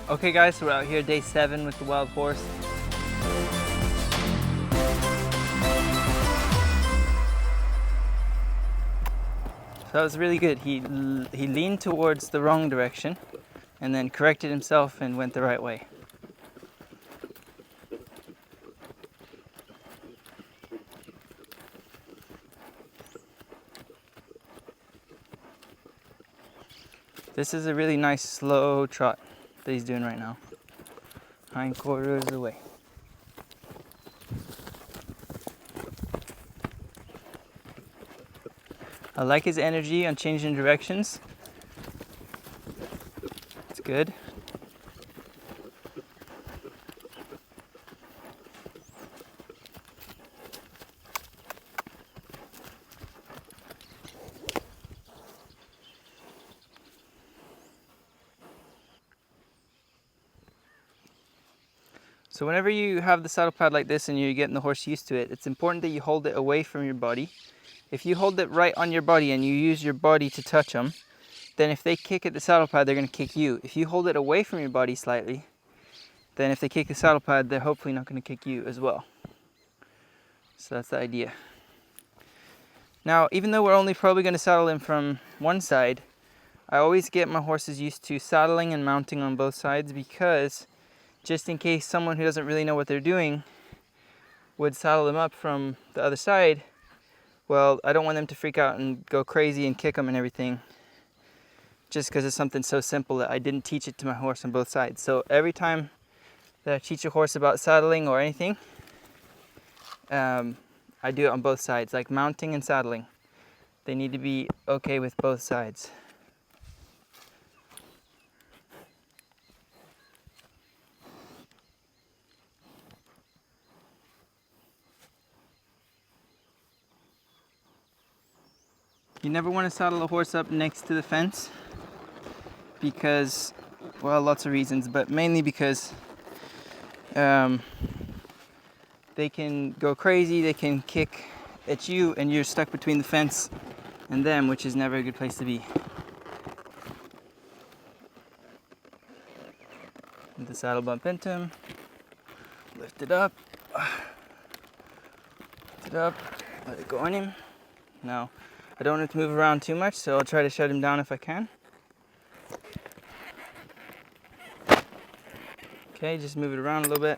Okay guys, so we're out here day 7 with the wild horse. So that was really good. He leaned towards the wrong direction and then corrected himself and went the right way. This is a really nice slow trot that he's doing right now. Hindquarters away. I like his energy on changing directions. It's good. So whenever you have the saddle pad like this and you're getting the horse used to it, it's important that you hold it away from your body. If you hold it right on your body and you use your body to touch them, then if they kick at the saddle pad, they're going to kick you. If you hold it away from your body slightly, then if they kick the saddle pad, they're hopefully not going to kick you as well. So that's the idea. Now, even though we're only probably going to saddle him from one side, I always get my horses used to saddling and mounting on both sides, because just in case someone who doesn't really know what they're doing would saddle them up from the other side, well, I don't want them to freak out and go crazy and kick them and everything, just because it's something so simple that I didn't teach it to my horse on both sides. So every time that I teach a horse about saddling or anything, I do it on both sides, like mounting and saddling. They need to be okay with both sides. You never want to saddle a horse up next to the fence because, well, lots of reasons, but mainly because they can go crazy, they can kick at you, and you're stuck between the fence and them, which is never a good place to be. Let the saddle bump into him, lift it up, let it go on him. Now, I don't want him to move around too much, so I'll try to shut him down if I can. Okay, just move it around a little bit.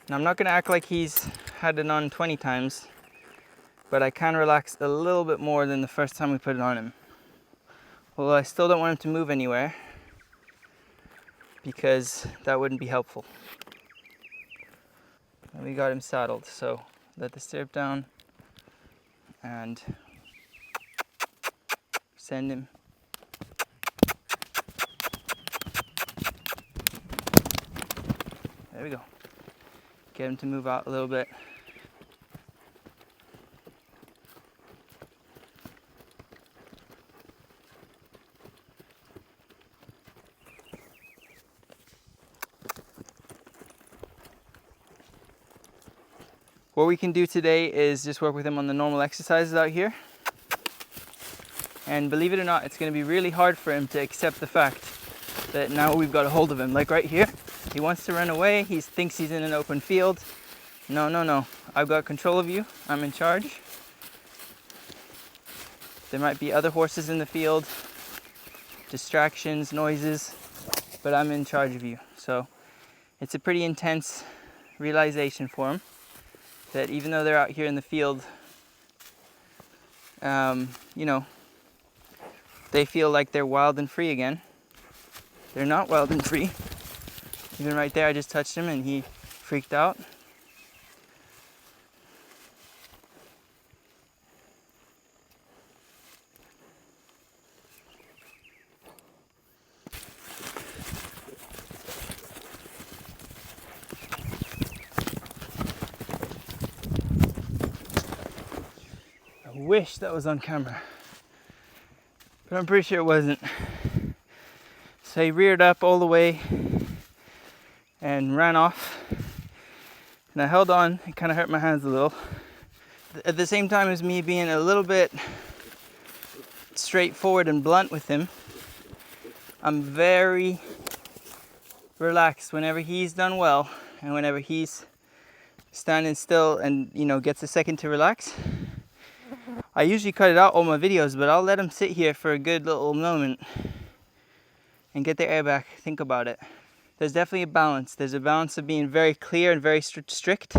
Now, I'm not going to act like he's had it on 20 times, but I can relax a little bit more than the first time we put it on him. Well, I still don't want him to move anywhere, because that wouldn't be helpful. And we got him saddled, so let the stirrup down and send him. There we go. Get him to move out a little bit. What we can do today is just work with him on the normal exercises out here. And believe it or not, it's going to be really hard for him to accept the fact that now we've got a hold of him. Like right here, he wants to run away. He thinks he's in an open field. No. I've got control of you. I'm in charge. There might be other horses in the field, distractions, noises, but I'm in charge of you. So it's a pretty intense realization for him that even though they're out here in the field, you know, they feel like they're wild and free again. They're not wild and free. Even right there, I just touched him and he freaked out. I wish that was on camera, but I'm pretty sure it wasn't. So he reared up all the way and ran off, and I held on. It kind of hurt my hands a little. At the same time as me being a little bit straightforward and blunt with him, I'm very relaxed whenever he's done well and whenever he's standing still and, you know, gets a second to relax. I usually cut it out all my videos, but I'll let him sit here for a good little moment and get the air back, think about it. There's definitely a balance. There's a balance of being very clear and very strict,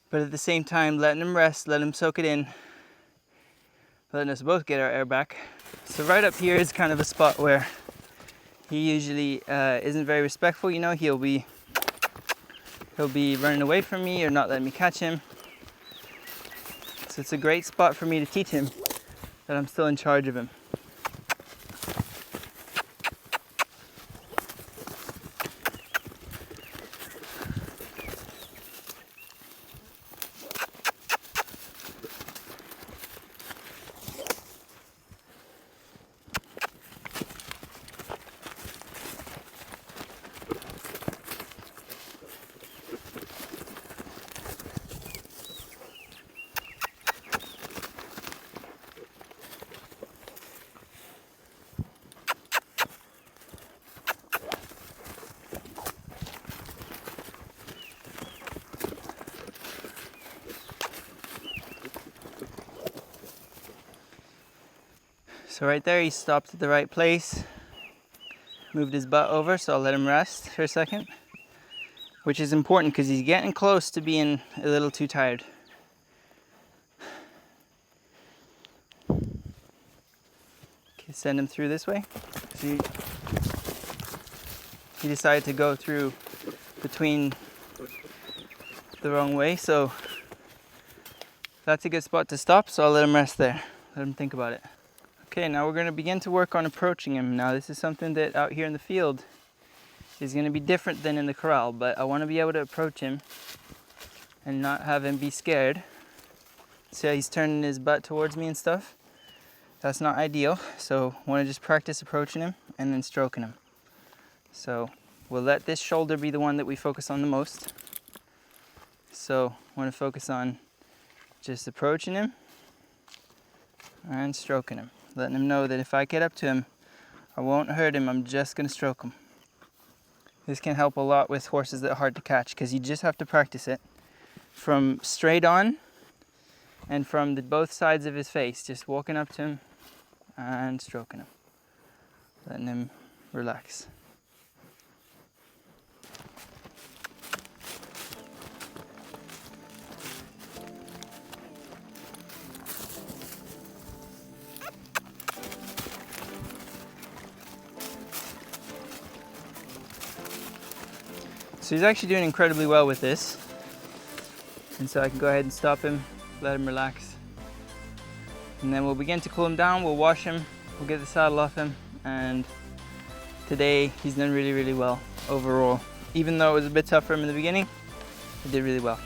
but at the same time letting him rest, letting him soak it in, letting us both get our air back. So right up here is kind of a spot where he usually isn't very respectful. You know, he'll be running away from me or not letting me catch him. So it's a great spot for me to teach him that I'm still in charge of him. So right there, he stopped at the right place, moved his butt over, so I'll let him rest for a second, which is important because he's getting close to being a little too tired. Okay, send him through this way. So he decided to go through between the wrong way, so that's a good spot to stop, so I'll let him rest there. Let him think about it. Okay, now we're going to begin to work on approaching him. Now this is something that out here in the field is going to be different than in the corral, but I want to be able to approach him and not have him be scared. See how he's turning his butt towards me and stuff? That's not ideal, so I want to just practice approaching him and then stroking him. So we'll let this shoulder be the one that we focus on the most. So I want to focus on just approaching him and stroking him. Letting him know that if I get up to him, I won't hurt him, I'm just going to stroke him. This can help a lot with horses that are hard to catch because you just have to practice it from straight on and from both sides of his face. Just walking up to him and stroking him. Letting him relax. So he's actually doing incredibly well with this. And so I can go ahead and stop him, let him relax. And then we'll begin to cool him down, we'll wash him, we'll get the saddle off him, and today he's done really, really well overall. Even though it was a bit tough for him in the beginning, he did really well.